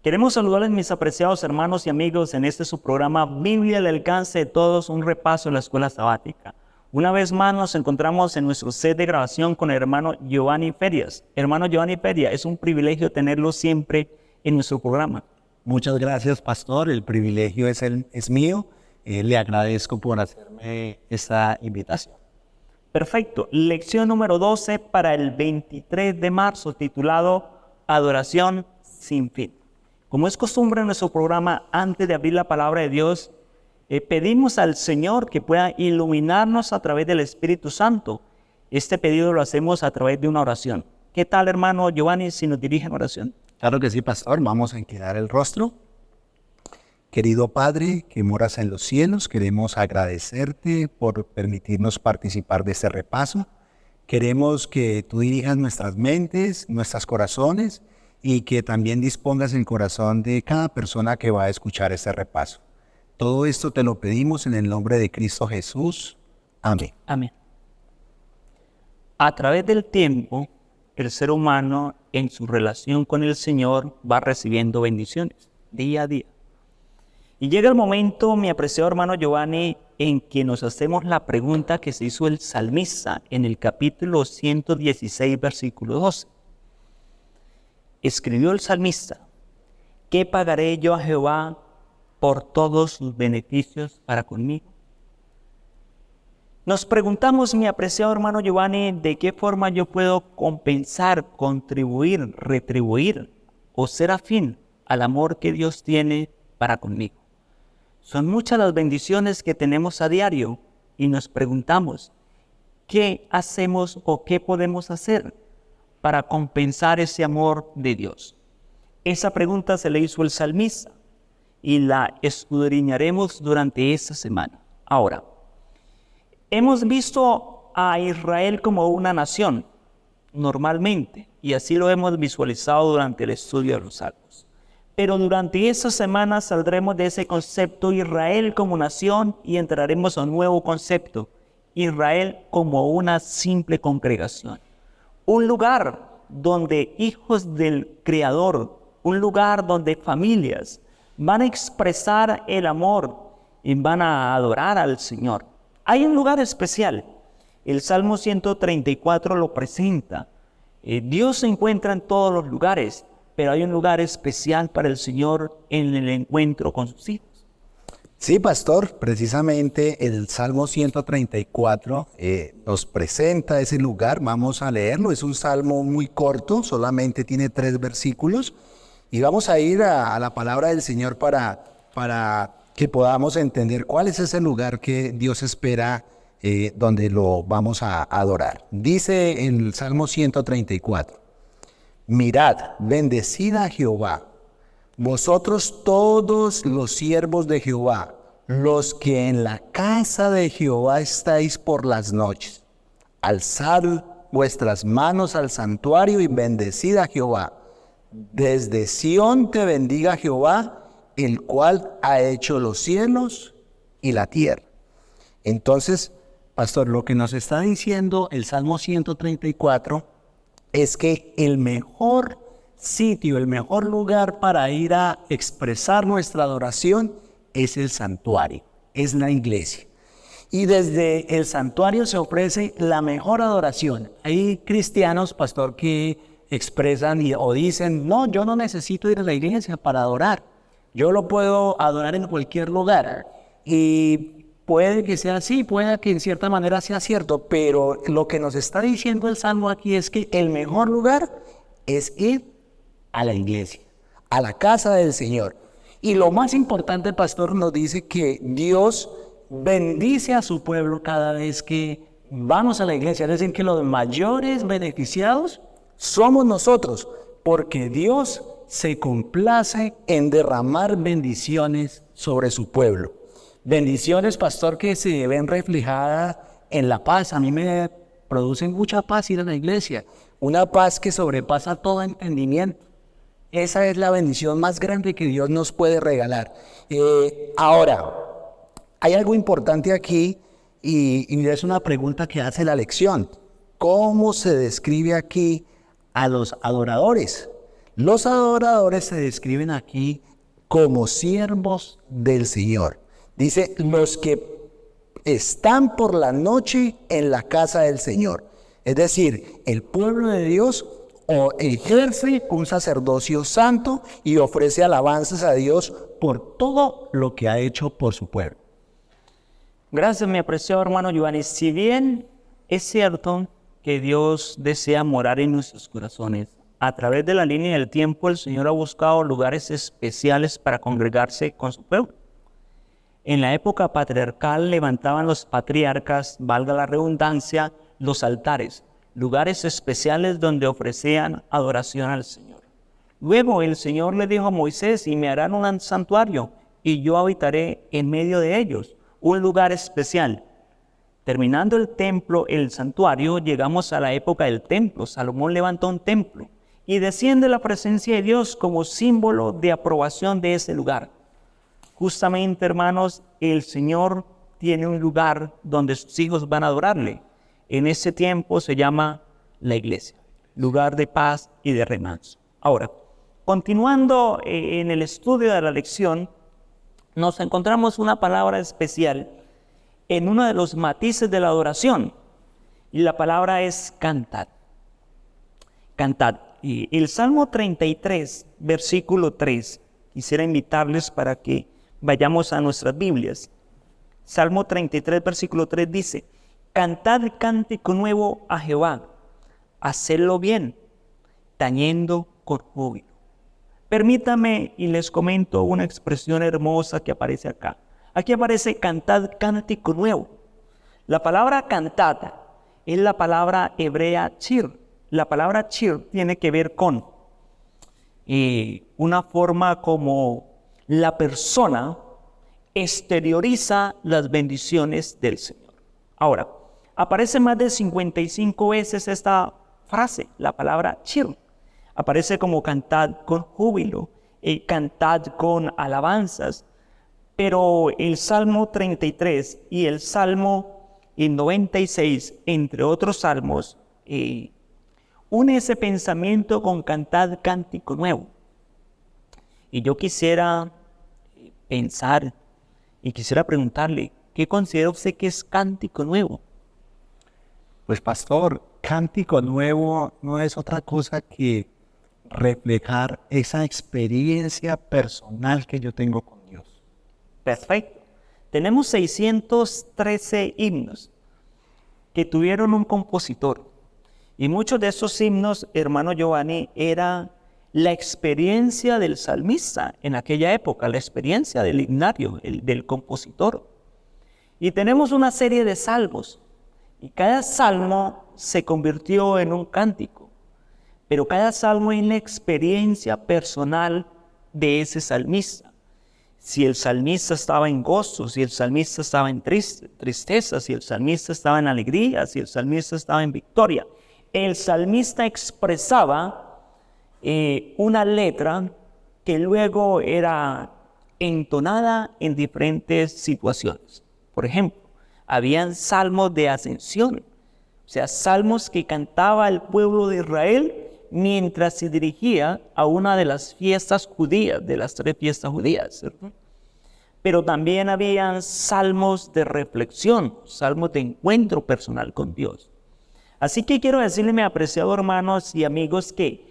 Queremos saludarles, mis apreciados hermanos y amigos, en este su programa Biblia al alcance de todos, un repaso de la escuela sabática. Una vez más nos encontramos en nuestro set de grabación con el hermano Giovanni Ferias. Hermano Giovanni Ferias, es un privilegio tenerlo siempre en nuestro programa. Muchas gracias, pastor. El privilegio es mío. Le agradezco por hacerme esta invitación. Perfecto. Lección número 12 para el 23 de marzo, titulado Adoración sin fin. Como es costumbre en nuestro programa, antes de abrir la palabra de Dios, pedimos al Señor que pueda iluminarnos a través del Espíritu Santo. Este pedido lo hacemos a través de una oración. ¿Qué tal, hermano Giovanni, si nos dirige en oración? Claro que sí, pastor. Vamos a inclinar el rostro. Querido Padre, que moras en los cielos, queremos agradecerte por permitirnos participar de este repaso. Queremos que tú dirijas nuestras mentes, nuestros corazones, y que también dispongas el corazón de cada persona que va a escuchar este repaso. Todo esto te lo pedimos en el nombre de Cristo Jesús. Amén. Amén. A través del tiempo, el ser humano en su relación con el Señor va recibiendo bendiciones día a día. Y llega el momento, mi apreciado hermano Giovanni, en que nos hacemos la pregunta que se hizo el salmista en el capítulo 116, versículo 12. Escribió el salmista: ¿qué pagaré yo a Jehová por todos sus beneficios para conmigo? Nos preguntamos, mi apreciado hermano Giovanni, ¿de qué forma yo puedo compensar, contribuir, retribuir o ser afín al amor que Dios tiene para conmigo? Son muchas las bendiciones que tenemos a diario y nos preguntamos, ¿qué hacemos o qué podemos hacer para compensar ese amor de Dios? Esa pregunta se le hizo el salmista y la escudriñaremos durante esta semana. Ahora, hemos visto a Israel como una nación, normalmente, y así lo hemos visualizado durante el estudio de los Salmos. Pero durante esta semana saldremos de ese concepto Israel como nación y entraremos a un nuevo concepto, Israel como una simple congregación. Un lugar donde hijos del Creador, un lugar donde familias van a expresar el amor y van a adorar al Señor. Hay un lugar especial. El Salmo 134 lo presenta. Dios se encuentra en todos los lugares, pero hay un lugar especial para el Señor en el encuentro con sus hijos. Sí, pastor, precisamente el Salmo 134 nos presenta ese lugar. Vamos a leerlo. Es un salmo muy corto, solamente tiene 3 versículos. Y vamos a ir a la palabra del Señor para que podamos entender cuál es ese lugar que Dios espera donde lo vamos a adorar. Dice en el Salmo 134, mirad, bendecid a Jehová, vosotros todos los siervos de Jehová, los que en la casa de Jehová estáis por las noches. Alzad vuestras manos al santuario y bendecid a Jehová. Desde Sión te bendiga Jehová, el cual ha hecho los cielos y la tierra. Entonces, pastor, lo que nos está diciendo el Salmo 134 es que el mejor sitio, el mejor lugar para ir a expresar nuestra adoración es el santuario, es la iglesia. Y desde el santuario se ofrece la mejor adoración. Hay cristianos, pastor, que expresan o dicen, no, yo no necesito ir a la iglesia para adorar. Yo lo puedo adorar en cualquier lugar. Y puede que sea así, puede que en cierta manera sea cierto, pero lo que nos está diciendo el Salmo aquí es que el mejor lugar es ir a la iglesia, a la casa del Señor. Y lo más importante, pastor, nos dice que Dios bendice a su pueblo cada vez que vamos a la iglesia. Es decir, que los mayores beneficiados somos nosotros, porque Dios se complace en derramar bendiciones sobre su pueblo. Bendiciones, pastor, que se ven reflejadas en la paz. A mí me producen mucha paz ir a la iglesia, una paz que sobrepasa todo entendimiento. Esa es la bendición más grande que Dios nos puede regalar. Ahora, hay algo importante aquí y es una pregunta que hace la lección. ¿Cómo se describe aquí a los adoradores? Los adoradores se describen aquí como siervos del Señor. Dice, los que están por la noche en la casa del Señor. Es decir, el pueblo de Dios ejerce un sacerdocio santo y ofrece alabanzas a Dios por todo lo que ha hecho por su pueblo. Gracias, mi apreciado hermano Giovanni. Si bien es cierto que Dios desea morar en nuestros corazones, a través de la línea del tiempo el Señor ha buscado lugares especiales para congregarse con su pueblo. En la época patriarcal levantaban los patriarcas, valga la redundancia, los altares, lugares especiales donde ofrecían adoración al Señor. Luego el Señor le dijo a Moisés, y me harán un santuario, y yo habitaré en medio de ellos, un lugar especial. Terminando el templo, el santuario, llegamos a la época del templo. Salomón levantó un templo y desciende la presencia de Dios como símbolo de aprobación de ese lugar. Justamente, hermanos, el Señor tiene un lugar donde sus hijos van a adorarle. En ese tiempo se llama la iglesia, lugar de paz y de remanso. Ahora, continuando en el estudio de la lección, nos encontramos una palabra especial en uno de los matices de la adoración, y la palabra es cantad. Cantad. Y el Salmo 33, versículo 3, quisiera invitarles para que vayamos a nuestras Biblias. Salmo 33, versículo 3 dice, cantad cántico nuevo a Jehová, hacedlo bien, tañendo con júbilo. Permítame y les comento una expresión hermosa que aparece acá. Aquí aparece cantad cántico nuevo. La palabra cantad es la palabra hebrea chir. La palabra chir tiene que ver con una forma como la persona exterioriza las bendiciones del Señor. Ahora, aparece más de 55 veces esta frase, la palabra chir. Aparece como cantad con júbilo, cantad con alabanzas. Pero el Salmo 33 y el Salmo 96, entre otros salmos, une ese pensamiento con cantad cántico nuevo. Y yo quisiera pensar y quisiera preguntarle, ¿qué considera usted que es cántico nuevo? Pues pastor, cántico nuevo no es otra cosa que reflejar esa experiencia personal que yo tengo con Dios. Perfecto. Tenemos 613 himnos que tuvieron un compositor. Y muchos de esos himnos, hermano Giovanni, era la experiencia del salmista en aquella época, la experiencia del himnario, del compositor. Y tenemos una serie de salmos. Y cada salmo se convirtió en un cántico. Pero cada salmo es la experiencia personal de ese salmista. Si el salmista estaba en gozo, si el salmista estaba en tristeza, si el salmista estaba en alegría, si el salmista estaba en victoria. El salmista expresaba una letra que luego era entonada en diferentes situaciones. Por ejemplo, habían salmos de ascensión, o sea, salmos que cantaba el pueblo de Israel mientras se dirigía a una de las fiestas judías, de las 3 fiestas judías, ¿cierto? Pero también habían salmos de reflexión, salmos de encuentro personal con Dios. Así que quiero decirle, mis apreciados hermanos y amigos, que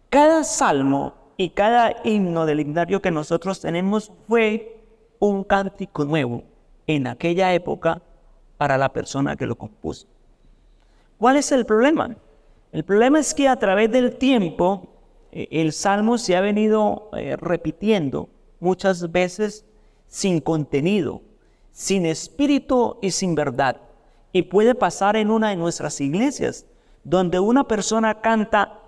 cada salmo y cada himno del himnario que nosotros tenemos fue un cántico nuevo en aquella época para la persona que lo compuso. ¿Cuál es el problema? El problema es que a través del tiempo el salmo se ha venido repitiendo muchas veces sin contenido, sin espíritu y sin verdad. Y puede pasar en una de nuestras iglesias, donde una persona canta,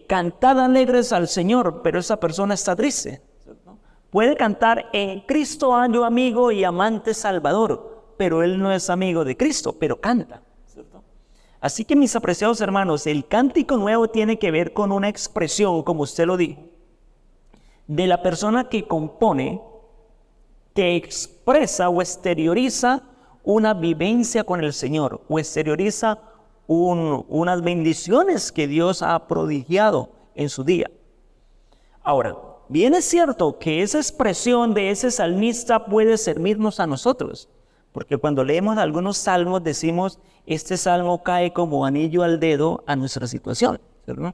cantad alegres al Señor, pero esa persona está triste, ¿cierto? Puede cantar, en Cristo hallo amigo y amante Salvador, pero él no es amigo de Cristo, pero canta, ¿cierto? Así que, mis apreciados hermanos, el cántico nuevo tiene que ver con una expresión, como usted lo dijo, de la persona que compone, que expresa o exterioriza una vivencia con el Señor, o exterioriza unas bendiciones que Dios ha prodigiado en su día. Ahora, bien es cierto que esa expresión de ese salmista puede servirnos a nosotros, porque cuando leemos algunos salmos decimos, este salmo cae como anillo al dedo a nuestra situación, ¿cierto?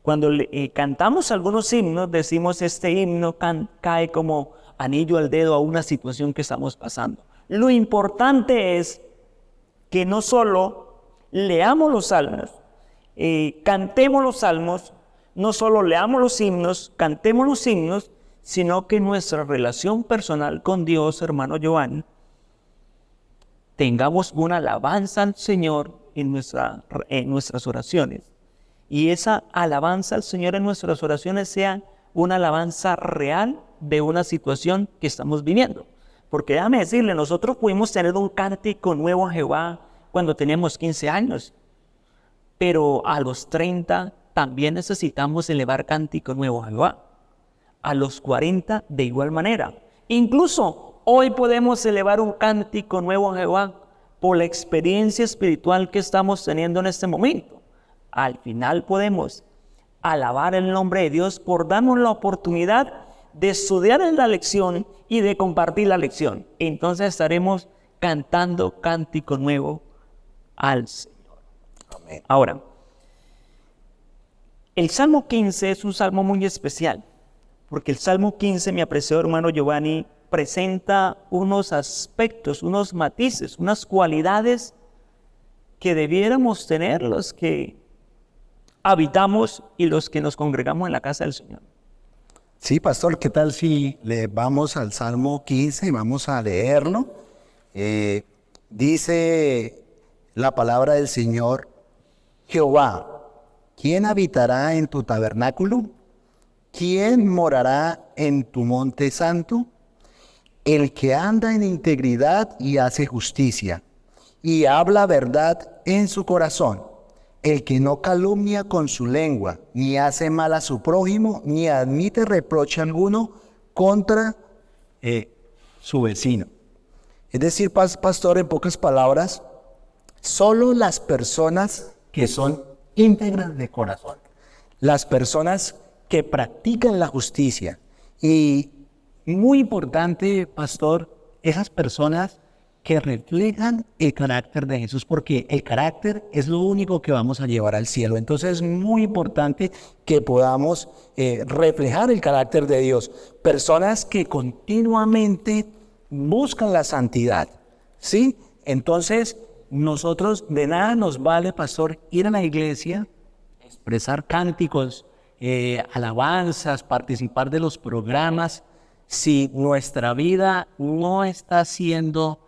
Cuando cantamos algunos himnos, decimos, este himno cae como anillo al dedo a una situación que estamos pasando. Lo importante es que no solo leamos los salmos, cantemos los salmos, no solo leamos los himnos, cantemos los himnos, sino que nuestra relación personal con Dios, hermano Giovanni, tengamos una alabanza al Señor en nuestras oraciones. Y esa alabanza al Señor en nuestras oraciones sea una alabanza real de una situación que estamos viviendo. Porque déjame decirle, nosotros pudimos tener un cántico nuevo a Jehová cuando teníamos 15 años. Pero a los 30 también necesitamos elevar cántico nuevo a Jehová. A los 40 de igual manera. Incluso hoy podemos elevar un cántico nuevo a Jehová por la experiencia espiritual que estamos teniendo en este momento. Al final podemos alabar el nombre de Dios por darnos la oportunidad de estudiar en la lección y de compartir la lección. Entonces estaremos cantando cántico nuevo al Señor. Amén. Ahora, el Salmo 15 es un salmo muy especial, porque el Salmo 15, mi apreciado hermano Giovanni, presenta unos aspectos, unos matices, unas cualidades que debiéramos tener los que habitamos y los que nos congregamos en la casa del Señor. Sí, pastor, ¿qué tal si le vamos al Salmo 15 y vamos a leerlo? Dice la palabra del Señor: Jehová, ¿quién habitará en tu tabernáculo? ¿Quién morará en tu monte santo? El que anda en integridad y hace justicia, y habla verdad en su corazón. El que no calumnia con su lengua, ni hace mal a su prójimo, ni admite reproche alguno contra su vecino. Es decir, pastor, en pocas palabras, solo las personas que son íntegras de corazón, las personas que practican la justicia, y muy importante, pastor, esas personas que reflejan el carácter de Jesús, porque el carácter es lo único que vamos a llevar al cielo. Entonces es muy importante que podamos reflejar el carácter de Dios. Personas que continuamente buscan la santidad, ¿sí? Entonces nosotros, de nada nos vale, pastor, ir a la iglesia, expresar cánticos, alabanzas, participar de los programas, si nuestra vida no está siendo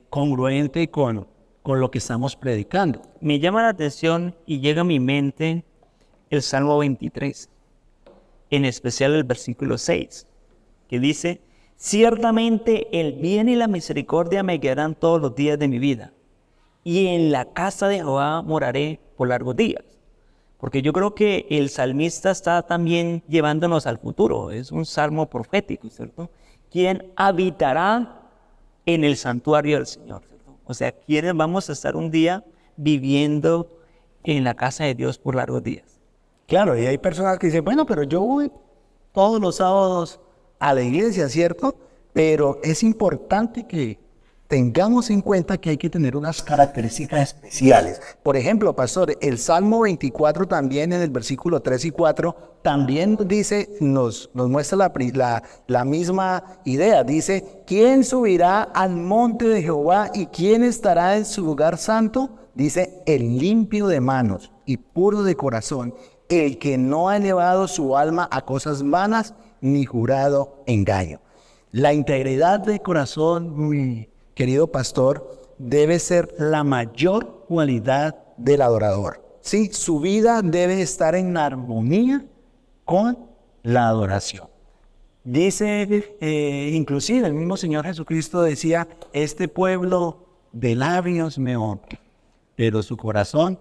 congruente con lo que estamos predicando. Me llama la atención y llega a mi mente el Salmo 23, en especial el versículo 6, que dice: ciertamente el bien y la misericordia me guiarán todos los días de mi vida, y en la casa de Jehová moraré por largos días. Porque yo creo que el salmista está también llevándonos al futuro. Es un salmo profético, ¿cierto? ¿Quién habitará en el santuario del Señor? ¿Cierto? O sea, ¿quiénes vamos a estar un día viviendo en la casa de Dios por largos días? Claro, y hay personas que dicen, bueno, pero yo voy todos los sábados a la iglesia, ¿cierto? Pero es importante que tengamos en cuenta que hay que tener unas características especiales. Por ejemplo, pastor, el Salmo 24 también en el versículo 3 y 4 también dice, nos muestra la misma idea. Dice, ¿quién subirá al monte de Jehová y quién estará en su lugar santo? Dice, el limpio de manos y puro de corazón, el que no ha elevado su alma a cosas vanas ni jurado engaño. La integridad de corazón, querido pastor, debe ser la mayor cualidad del adorador. Sí, su vida debe estar en armonía con la adoración. Dice, inclusive el mismo Señor Jesucristo decía, este pueblo de labios me honra, pero su corazón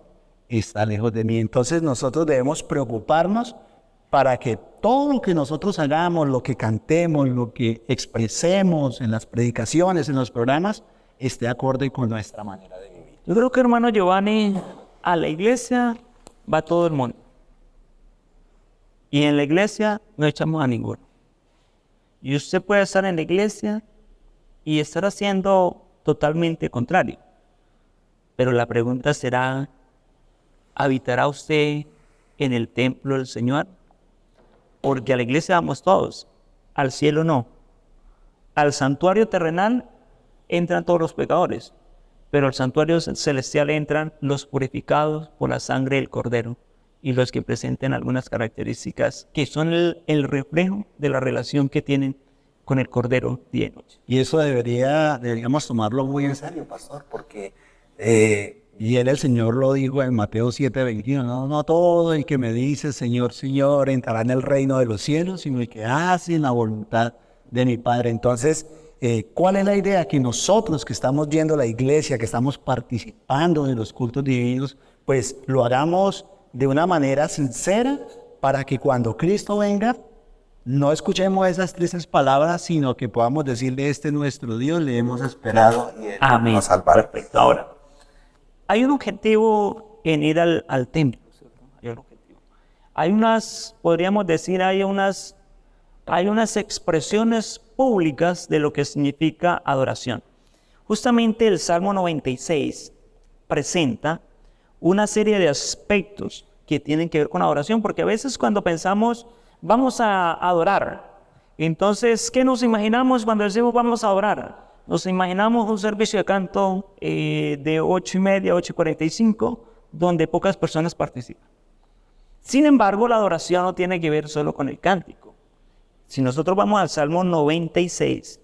está lejos de mí. Entonces nosotros debemos preocuparnos para que todo lo que nosotros hagamos, lo que cantemos, lo que expresemos en las predicaciones, en los programas, esté acorde con nuestra manera de vivir. Yo creo que, hermano Giovanni, a la iglesia va todo el mundo. Y en la iglesia no echamos a ninguno. Y usted puede estar en la iglesia y estar haciendo totalmente contrario. Pero la pregunta será, ¿habitará usted en el templo del Señor? Porque a la iglesia vamos todos, al cielo no. Al santuario terrenal entran todos los pecadores, pero al santuario celestial entran los purificados por la sangre del Cordero y los que presenten algunas características que son el reflejo de la relación que tienen con el Cordero día y noche. Y eso deberíamos tomarlo muy en serio, pastor, porque y el Señor lo dijo en Mateo 7:21, no todo el que me dice Señor, Señor, entrará en el reino de los cielos, sino el que hace la voluntad de mi Padre. Entonces, ¿cuál es la idea? Que nosotros que estamos yendo a la iglesia, que estamos participando de los cultos divinos, pues lo hagamos de una manera sincera para que cuando Cristo venga, no escuchemos esas tristes palabras, sino que podamos decirle, este es nuestro Dios, le hemos esperado y Él Amén. nos salvará. Perfecto. Ahora, hay un objetivo en ir al templo, ¿cierto? Hay un objetivo. Hay unas, podríamos decir, hay unas expresiones públicas de lo que significa adoración. Justamente el Salmo 96 presenta una serie de aspectos que tienen que ver con adoración, porque a veces cuando pensamos vamos a adorar, entonces, ¿qué nos imaginamos cuando decimos vamos a adorar? Nos imaginamos un servicio de canto de 8:30 a 8:45, donde pocas personas participan. Sin embargo, la adoración no tiene que ver solo con el cántico. Si nosotros vamos al Salmo 96,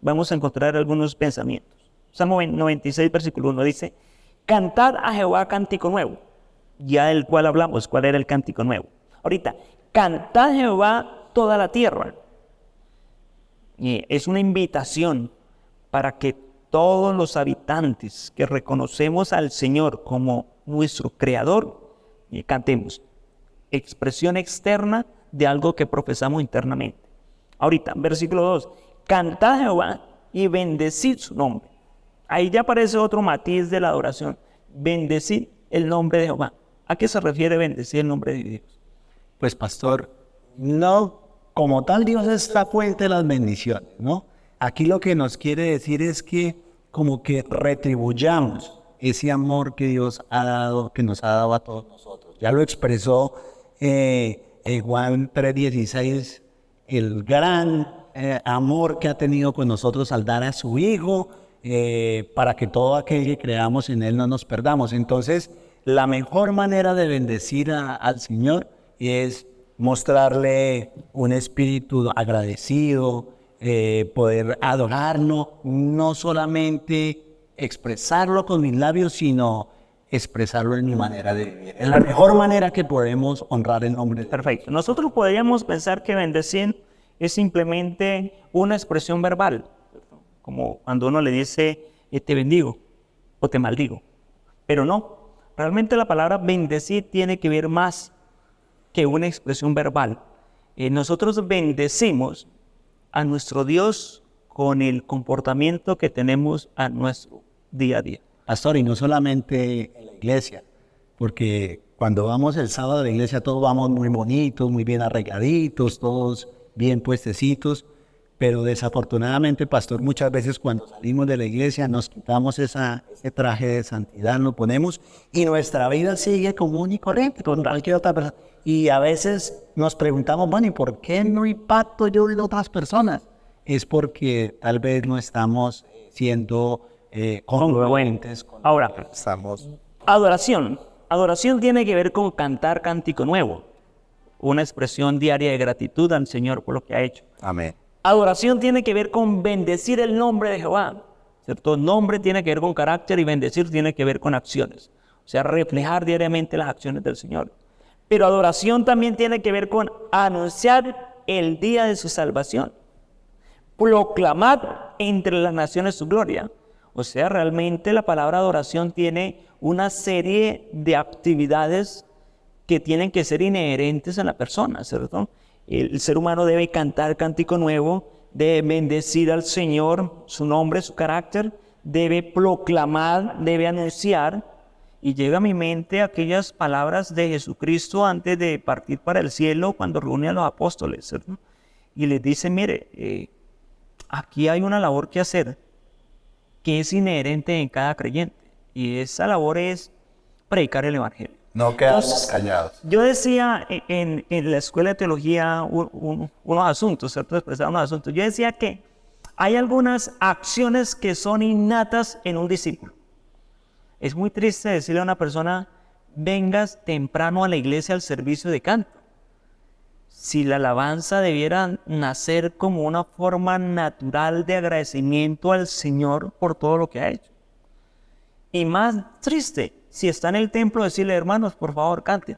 vamos a encontrar algunos pensamientos. Salmo 96, versículo 1 dice, cantad a Jehová cántico nuevo, ya del cual hablamos, ¿cuál era el cántico nuevo? Ahorita, cantad a Jehová toda la tierra. Y es una invitación para que todos los habitantes que reconocemos al Señor como nuestro Creador, cantemos. Expresión externa de algo que profesamos internamente. Ahorita, versículo 2. Cantad a Jehová y bendecid su nombre. Ahí ya aparece otro matiz de la adoración. Bendecid el nombre de Jehová. ¿A qué se refiere bendecir el nombre de Dios? Pues, pastor, no, como tal Dios es la fuente de las bendiciones, ¿no? Aquí lo que nos quiere decir es que como que retribuyamos ese amor que Dios ha dado, que nos ha dado a todos nosotros. Ya lo expresó en Juan 3:16, el gran amor que ha tenido con nosotros al dar a su Hijo, para que todo aquel que creamos en Él no nos perdamos. Entonces, la mejor manera de bendecir al Señor es mostrarle un espíritu agradecido, poder adorarlo, no solamente expresarlo con mis labios, sino expresarlo en mi manera de vivir. Es la mejor manera que podemos honrar el nombre de Dios. Perfecto. Nosotros podríamos pensar que bendecir es simplemente una expresión verbal, como cuando uno le dice te bendigo o te maldigo. Pero no, realmente la palabra bendecir tiene que ver más que una expresión verbal. Nosotros bendecimos a nuestro Dios con el comportamiento que tenemos a nuestro día a día. Pastor, y no solamente en la iglesia, porque cuando vamos el sábado a la iglesia todos vamos muy bonitos, muy bien arregladitos, todos bien puestecitos, pero desafortunadamente, pastor, muchas veces cuando salimos de la iglesia nos quitamos ese traje de santidad, lo ponemos y nuestra vida sigue común y corriente con cualquier otra persona. Y a veces nos preguntamos, bueno, ¿y por qué no impacto yo en otras personas? Es porque tal vez no estamos siendo congruentes. Ahora, Estamos... adoración. Adoración tiene que ver con cantar cántico nuevo, una expresión diaria de gratitud al Señor por lo que ha hecho. Amén. Adoración tiene que ver con bendecir el nombre de Jehová, ¿cierto? Nombre tiene que ver con carácter y bendecir tiene que ver con acciones, o sea, reflejar diariamente las acciones del Señor. Pero adoración también tiene que ver con anunciar el día de su salvación, proclamar entre las naciones su gloria. O sea, realmente la palabra adoración tiene una serie de actividades que tienen que ser inherentes a la persona, ¿cierto? El ser humano debe cantar cántico nuevo, debe bendecir al Señor, su nombre, su carácter, debe proclamar, debe anunciar Y llega a mi mente aquellas palabras de Jesucristo antes de partir para el cielo cuando reúne a los apóstoles, ¿cierto? Y les dice, mire, aquí hay una labor que hacer que es inherente en cada creyente. Y esa labor es predicar el Evangelio. No quedamos callados. Yo decía en la escuela de teología unos asuntos, ¿cierto? Expresaba unos asuntos. Yo decía que hay algunas acciones que son innatas en un discípulo. Es muy triste decirle a una persona, vengas temprano a la iglesia al servicio de canto. Si la alabanza debiera nacer como una forma natural de agradecimiento al Señor por todo lo que ha hecho. Y más triste, si está en el templo, decirle, hermanos, por favor, canten.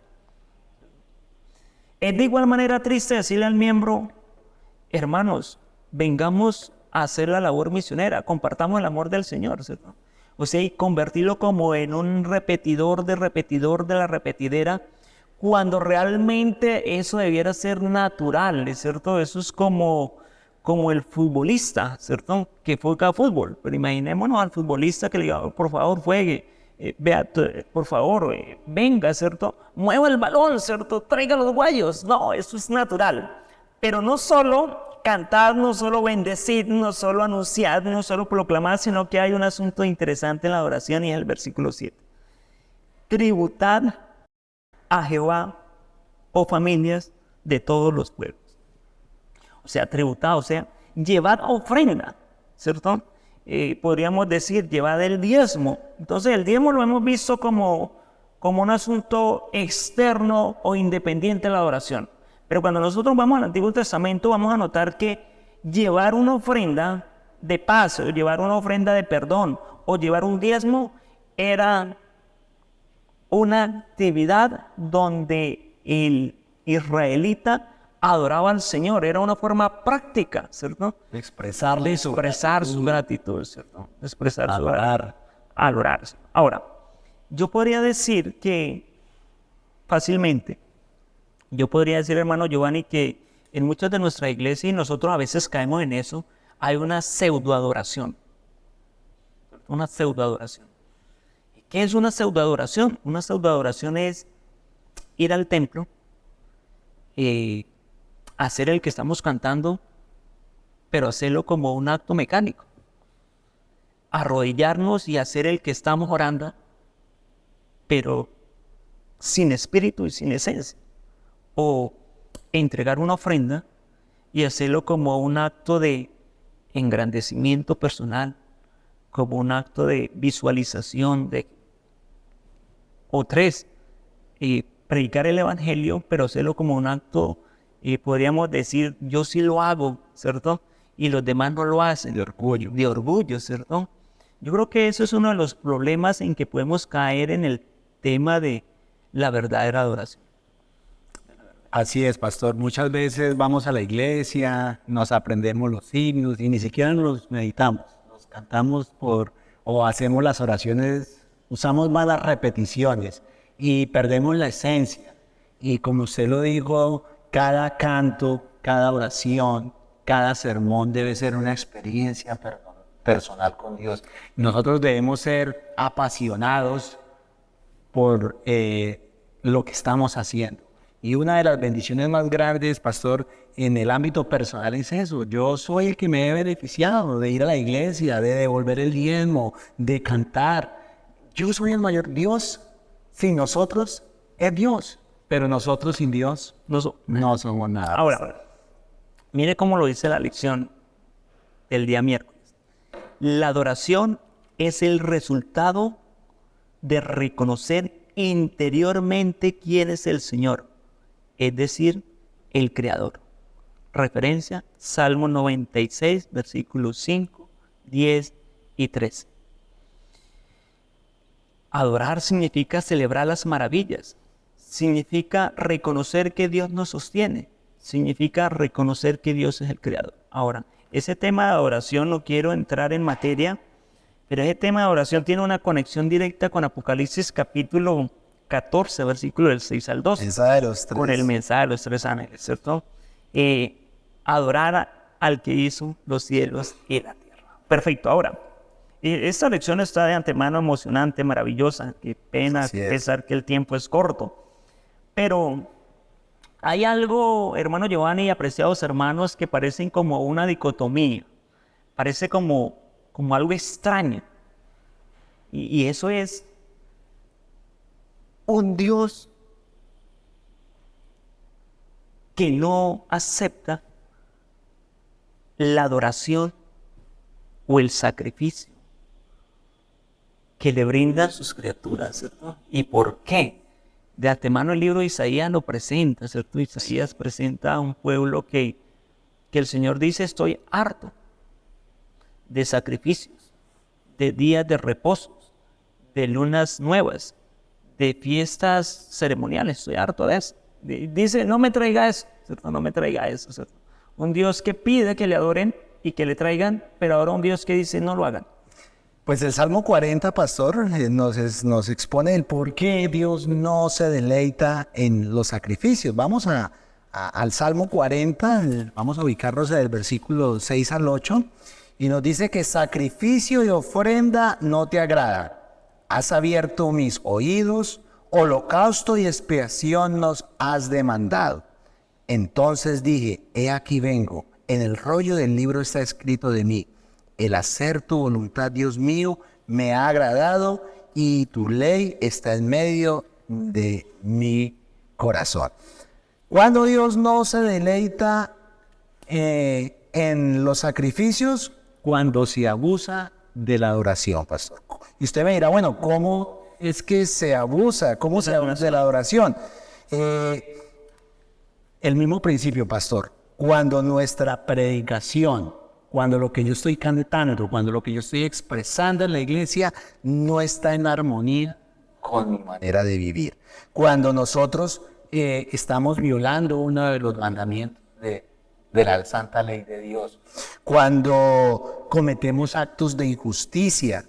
Es de igual manera triste decirle al miembro, hermanos, vengamos a hacer la labor misionera, compartamos el amor del Señor, ¿cierto? O sea, y convertirlo como en un repetidor de la repetidera, cuando realmente eso debiera ser natural, ¿cierto? Eso es como el futbolista, ¿cierto? Que juega fútbol. Pero imaginémonos al futbolista que le diga, por favor, juegue, vea, por favor, venga, ¿cierto? Mueva el balón, ¿cierto? Traiga los guayos. No, eso es natural. Pero no solo cantar, no solo bendecir, no solo anunciar, no solo proclamar, sino que hay un asunto interesante en la adoración y es el versículo 7. Tributad a Jehová, oh familias de todos los pueblos. O sea, tributad, o sea, llevad ofrenda, ¿cierto? Podríamos decir, llevad el diezmo. Entonces, el diezmo lo hemos visto como un asunto externo o independiente de la adoración. Pero cuando nosotros vamos al Antiguo Testamento, vamos a notar que llevar una ofrenda de paz, o llevar una ofrenda de perdón, o llevar un diezmo, era una actividad donde el israelita adoraba al Señor. Era una forma práctica, ¿cierto? De expresarle su gratitud, ¿cierto? De expresar su gratitud. Adorar. Ahora, yo podría decir que fácilmente, yo podría decir, hermano Giovanni, que en muchas de nuestras iglesias, y nosotros a veces caemos en eso, hay una pseudoadoración. Una pseudoadoración. ¿Qué es una pseudoadoración? Una pseudoadoración es ir al templo, hacer el que estamos cantando, pero hacerlo como un acto mecánico. Arrodillarnos y hacer el que estamos orando, pero sin espíritu y sin esencia. O entregar una ofrenda y hacerlo como un acto de engrandecimiento personal, como un acto de visualización o tres, predicar el evangelio, pero hacerlo como un acto, podríamos decir, yo sí lo hago, ¿cierto? Y los demás no lo hacen. De orgullo. De orgullo, ¿cierto? Yo creo que eso es uno de los problemas en que podemos caer en el tema de la verdadera adoración. Así es, pastor. Muchas veces vamos a la iglesia, nos aprendemos los himnos y ni siquiera nos meditamos. Nos cantamos o hacemos las oraciones, usamos más las repeticiones y perdemos la esencia. Y como usted lo dijo, cada canto, cada oración, cada sermón debe ser una experiencia personal con Dios. Nosotros debemos ser apasionados por lo que estamos haciendo. Y una de las bendiciones más grandes, pastor, en el ámbito personal es eso. Yo soy el que me he beneficiado de ir a la iglesia, de devolver el diezmo, de cantar. Yo soy el mayor. Dios, sin nosotros, es Dios. Pero nosotros sin Dios no somos nada. Ahora, mire cómo lo dice la lección del día miércoles. La adoración es el resultado de reconocer interiormente quién es el Señor, es decir, el Creador. Referencia, Salmo 96, versículos 5, 10 y 13. Adorar significa celebrar las maravillas, significa reconocer que Dios nos sostiene, significa reconocer que Dios es el Creador. Ahora, ese tema de adoración no quiero entrar en materia, pero ese tema de adoración tiene una conexión directa con Apocalipsis capítulo 14, versículo del 6 al 12. Mensaje de los tres. Con el mensaje de los tres ángeles, ¿cierto? Adorar al que hizo los cielos y la tierra. Perfecto. Ahora, Y esta lección está de antemano emocionante, maravillosa. Qué pena Así es. pensar que el tiempo es corto. Pero hay algo, hermano Giovanni y apreciados hermanos, que parecen como una dicotomía. Parece como algo extraño. Y eso es un Dios que no acepta la adoración o el sacrificio que le brindan sus criaturas, ¿cierto? ¿Y por qué? De antemano el libro de Isaías lo presenta, ¿cierto? Isaías presenta a un pueblo que el Señor dice: estoy harto de sacrificios, de días de reposos, de lunas nuevas, de fiestas ceremoniales, estoy harto de eso. Dice: no me traiga eso, ¿cierto? No me traiga eso, ¿cierto? Un Dios que pide que le adoren y que le traigan, pero ahora un Dios que dice: no lo hagan. Pues el Salmo 40, pastor, nos expone el por qué Dios no se deleita en los sacrificios. Vamos al Salmo 40, vamos a ubicarnos en el versículo 6 al 8, y nos dice que sacrificio y ofrenda no te agrada. Has abierto mis oídos, holocausto y expiación nos has demandado. Entonces dije: he aquí vengo, en el rollo del libro está escrito de mí. El hacer tu voluntad, Dios mío, me ha agradado, y tu ley está en medio de mi corazón. Cuando Dios no se deleita en los sacrificios, cuando se abusa de la adoración, pastor. Y usted me dirá: bueno, ¿cómo es que se abusa? ¿Cómo se abusa de la adoración? El mismo principio, pastor. Cuando nuestra predicación, cuando lo que yo estoy cantando, cuando lo que yo estoy expresando en la iglesia no está en armonía con mi manera de vivir. Cuando nosotros estamos violando uno de los mandamientos de la santa ley de Dios. Cuando cometemos actos de injusticia.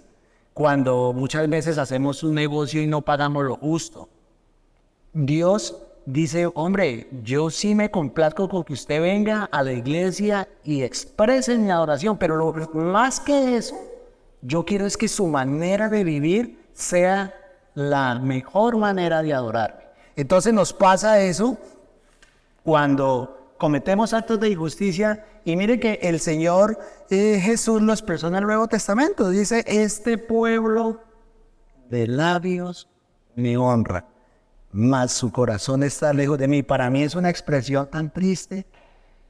Cuando muchas veces hacemos un negocio y no pagamos lo justo. Dios dice: hombre, yo sí me complazco con que usted venga a la iglesia y exprese mi adoración, pero lo más que eso, yo quiero es que su manera de vivir sea la mejor manera de adorarme. Entonces nos pasa eso cuando cometemos actos de injusticia, y mire que el Señor Jesús lo expresó en el Nuevo Testamento. Dice: este pueblo de labios me honra, mas su corazón está lejos de mí. Para mí es una expresión tan triste,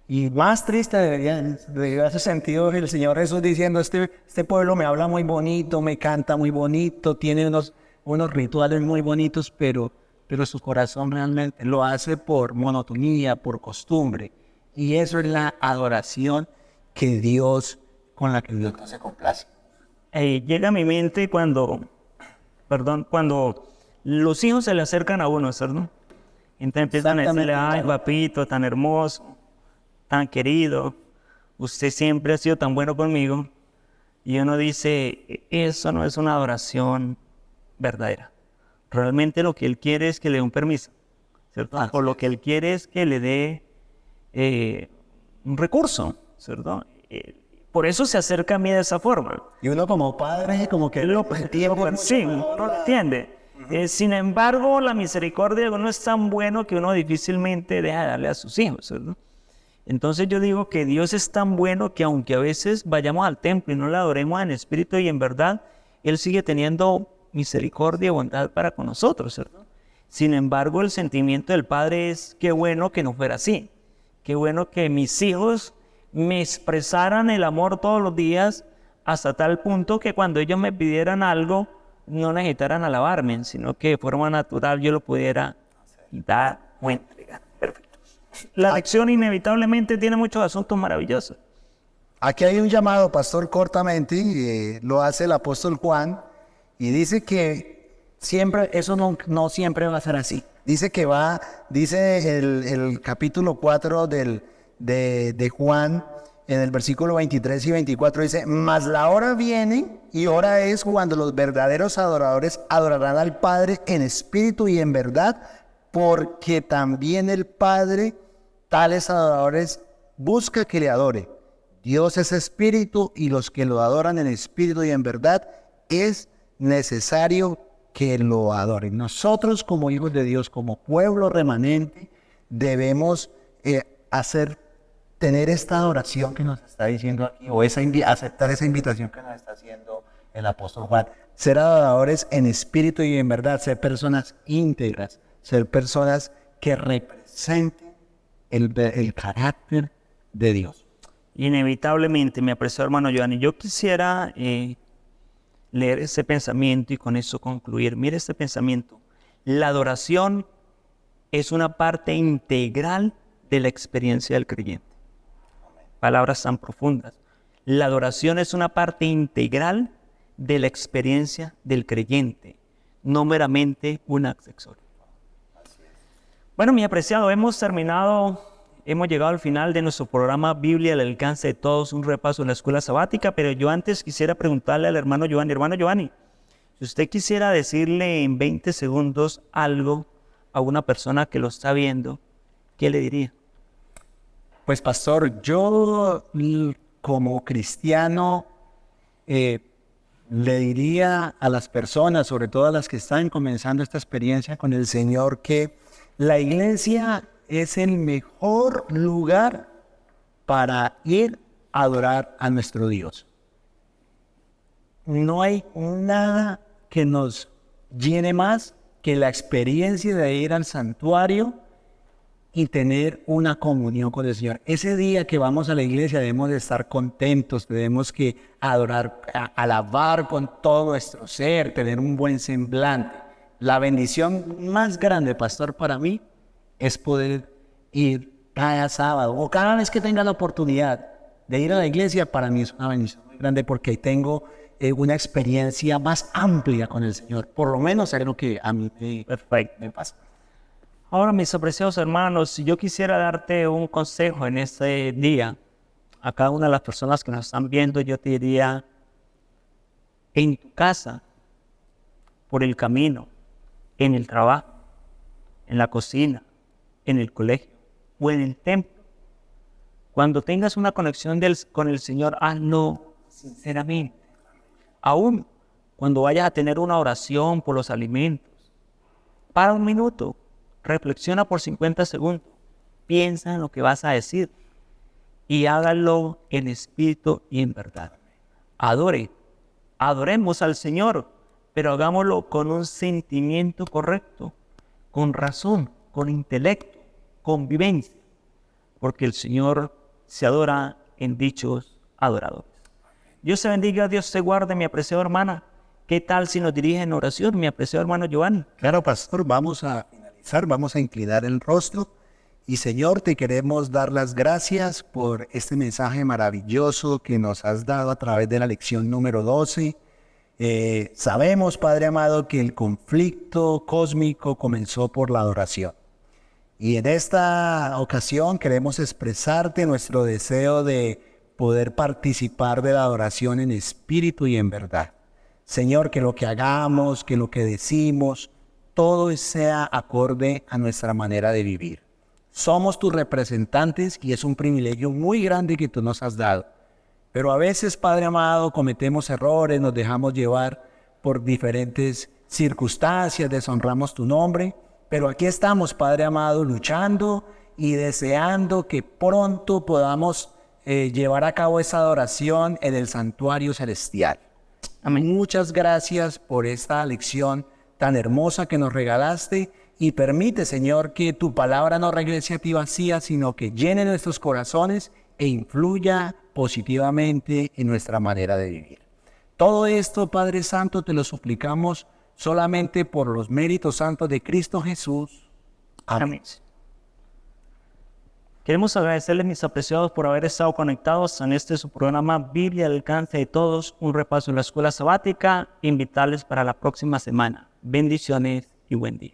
y más triste debería hacer sentido el Señor Jesús diciendo: este pueblo me habla muy bonito, me canta muy bonito, tiene unos rituales muy bonitos, pero su corazón realmente lo hace por monotonía, por costumbre. Y eso es la adoración con la que Dios no se complace. Llega a mi mente cuando los hijos se le acercan a uno, ¿cierto? Entonces empiezan a decirle: ay, papito, tan hermoso, tan querido, usted siempre ha sido tan bueno conmigo. Y uno dice: eso no es una adoración verdadera. Realmente lo que él quiere es que le dé un permiso, ¿cierto? O lo que él quiere es que le dé un recurso, ¿cierto? Por eso se acerca a mí de esa forma. Y uno como padre, como que lo sí, no lo entiende. Sin embargo, la misericordia de uno es tan bueno que uno difícilmente deja de darle a sus hijos, ¿cierto? Entonces yo digo que Dios es tan bueno que aunque a veces vayamos al templo y no le adoremos en espíritu y en verdad, Él sigue teniendo misericordia y bondad para con nosotros, ¿cierto? Sin embargo, el sentimiento del Padre es: qué bueno que no fuera así. Qué bueno que mis hijos me expresaran el amor todos los días, hasta tal punto que cuando ellos me pidieran algo, no necesitaran alabarme, sino que de forma natural yo lo pudiera dar o entregar. Perfecto. La lección inevitablemente tiene muchos asuntos maravillosos. Aquí hay un llamado, pastor, cortamente, lo hace el apóstol Juan, y dice que siempre, eso no siempre va a ser así. Dice que dice el capítulo 4 de Juan, en el versículo 23 y 24, dice: mas la hora viene, y hora es, cuando los verdaderos adoradores adorarán al Padre en espíritu y en verdad, porque también el Padre tales adoradores busca que le adore. Dios es espíritu y los que lo adoran en espíritu y en verdad es necesario que lo adoren. Nosotros como hijos de Dios, como pueblo remanente, debemos tener esta adoración que nos está diciendo aquí, o aceptar esa invitación que nos está haciendo el apóstol Juan. Ser adoradores en espíritu y en verdad, ser personas íntegras, ser personas que representen el carácter de Dios. Inevitablemente, mi apreciado hermano Giovanni, yo quisiera leer ese pensamiento y con eso concluir. Mire este pensamiento. La adoración es una parte integral de la experiencia del creyente. Palabras tan profundas. La adoración es una parte integral de la experiencia del creyente, no meramente un accesorio. Bueno, mi apreciado, hemos llegado al final de nuestro programa Biblia al alcance de todos, un repaso en la escuela sabática, pero yo antes quisiera preguntarle al hermano Giovanni, si usted quisiera decirle en 20 segundos algo a una persona que lo está viendo, ¿qué le diría? Pues pastor, yo como cristiano le diría a las personas, sobre todo a las que están comenzando esta experiencia con el Señor, que la iglesia es el mejor lugar para ir a adorar a nuestro Dios. No hay nada que nos llene más que la experiencia de ir al santuario y tener una comunión con el Señor. Ese día que vamos a la iglesia debemos de estar contentos, tenemos que adorar, alabar con todo nuestro ser, tener un buen semblante. La bendición más grande, pastor, para mí es poder ir cada sábado o cada vez que tenga la oportunidad de ir a la iglesia. Para mí es una bendición muy grande porque ahí tengo una experiencia más amplia con el Señor. Por lo menos es lo que a mí me pasa. Ahora, mis apreciados hermanos, si yo quisiera darte un consejo en este día, a cada una de las personas que nos están viendo, yo te diría, en tu casa, por el camino, en el trabajo, en la cocina, en el colegio o en el templo, cuando tengas una conexión con el Señor, hazlo sinceramente. Aún cuando vayas a tener una oración por los alimentos, para un minuto, reflexiona por 50 segundos, piensa en lo que vas a decir y hágalo en espíritu y en verdad. Adoremos al Señor, pero hagámoslo con un sentimiento correcto, con razón, con intelecto, con vivencia, porque el Señor se adora en dichos adoradores. Dios te bendiga, Dios te guarde, mi apreciada hermana. ¿Qué tal si nos dirige en oración, mi apreciado hermano Giovanni? Claro, pastor, vamos a inclinar el rostro. Y Señor, te queremos dar las gracias por este mensaje maravilloso que nos has dado a través de la lección número 12. Sabemos, Padre amado, que el conflicto cósmico comenzó por la adoración. Y en esta ocasión queremos expresarte nuestro deseo de poder participar de la adoración en espíritu y en verdad. Señor, que lo que hagamos, que lo que decimos, todo sea acorde a nuestra manera de vivir. Somos tus representantes y es un privilegio muy grande que tú nos has dado. Pero a veces, Padre amado, cometemos errores, nos dejamos llevar por diferentes circunstancias, deshonramos tu nombre. Pero aquí estamos, Padre amado, luchando y deseando que pronto podamos llevar a cabo esa adoración en el santuario celestial. Amén. Muchas gracias por esta lección tan hermosa que nos regalaste y permite, Señor, que tu palabra no regrese a ti vacía, sino que llene nuestros corazones e influya positivamente en nuestra manera de vivir. Todo esto, Padre Santo, te lo suplicamos solamente por los méritos santos de Cristo Jesús. Amén. Queremos agradecerles, mis apreciados, por haber estado conectados en su programa Biblia al alcance de todos, un repaso en la escuela sabática. Invitarles para la próxima semana. Bendiciones y buen día.